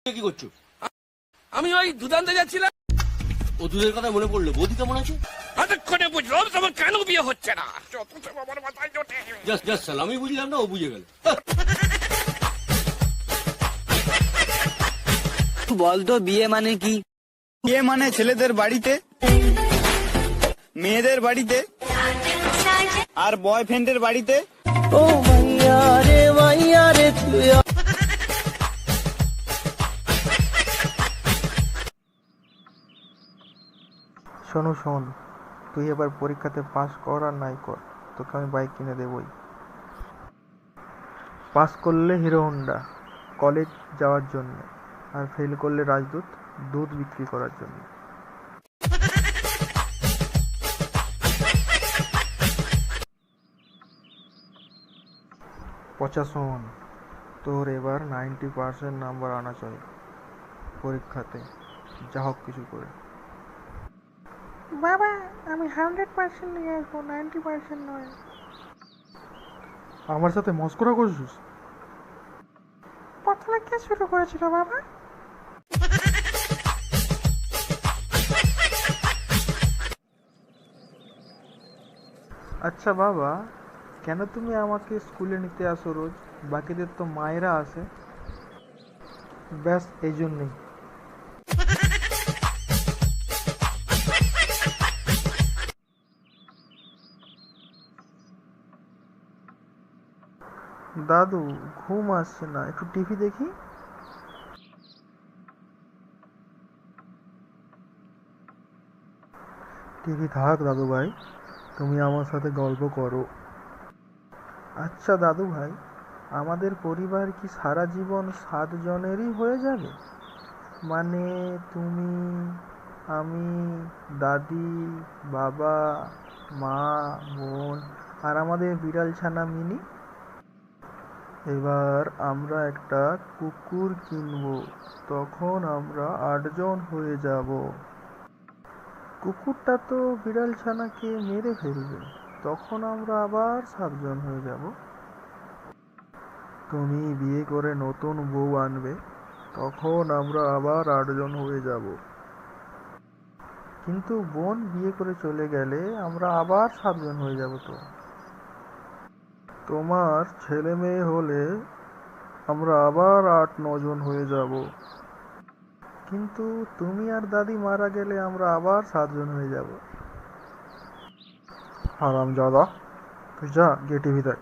কি করছো? আমি ওই দুধ আনতে যাচ্ছিলাম। ও দুধের কথা মনে পড়লো। বৌদি কেমন আছে? এতক্ষণে বুঝলাম তোমার কেন বিয়ে হচ্ছে না। যত সব আমার মাথায় জোটে। জাস্ট জাস্ট সাল, আমি বুঝলাম না, ও বুঝে গেল। বলতো বিয়ে মানে কি? বিয়ে মানে ছেলেদের বাড়িতে, মেয়েদের বাড়িতে আর বয়ফ্রেন্ডের বাড়িতে। ও মাইয়া রে মাইয়া রে তুই। শোনো শোন, তুই এবার পরীক্ষাতে পাস কর আর নাই কর, তোকে আমি বাইক কিনে দেবই। পাস করলে হিরো হোন্ডা কলেজ যাওয়ার জন্য, আর ফেল করলে রাজদূত দুধ বিক্রি করার জন্য। পচা শোন, তোর এবার 90% নাম্বার আনা চাই পরীক্ষাতে, যা হোক কিছু করে। বাবা, আমি 100% নিয়ে আসবো, 90% নয়। আমার সাথে মস্করা করছিস? প্রথমে কে শুরু করেছিল বাবা? আচ্ছা বাবা, কেন তুমি আমাকে স্কুলে নিতে আসো রোজ? বাকিদের তো মায়েরা আসে। ব্যাস এই জন্যই। দাদু, ঘুম আসছে না, একটু টিভি দেখি। টিভি থাক দাদু ভাই, তুমি আমার সাথে গল্প করো। আচ্ছা দাদু ভাই, আমাদের পরিবার কি সারা জীবন 7 জনেরই হয়ে যাবে? মানে তুমি, আমি, দাদি, বাবা, মা, বোন আর আমাদের বিড়াল ছানা মিনি। এবার আমরা একটা কুকুর কিনবো, তখন আমরা 8 জন হয়ে যাব। কুকুরটা তো বিড়াল ছানাকে মেরে ফেলবে, তখন আমরা আবার 7 জন হয়ে যাব। তুমি বিয়ে করে নতুন বউ আনবে, তখন আমরা আবার 8 জন হয়ে যাব। কিন্তু বোন বিয়ে করে চলে গেলে আমরা আবার 7 জন হয়ে যাব। তো তোমার ছেলে মেয়ে হলে আমরা আবার 8-9 জন হয়ে যাব। কিন্তু তুমি আর দাদি মারা গেলে আমরা আবার 7 জন হয়ে যাব। হারামজাদা, তুই যা, গিয়ে টিভি দেখ।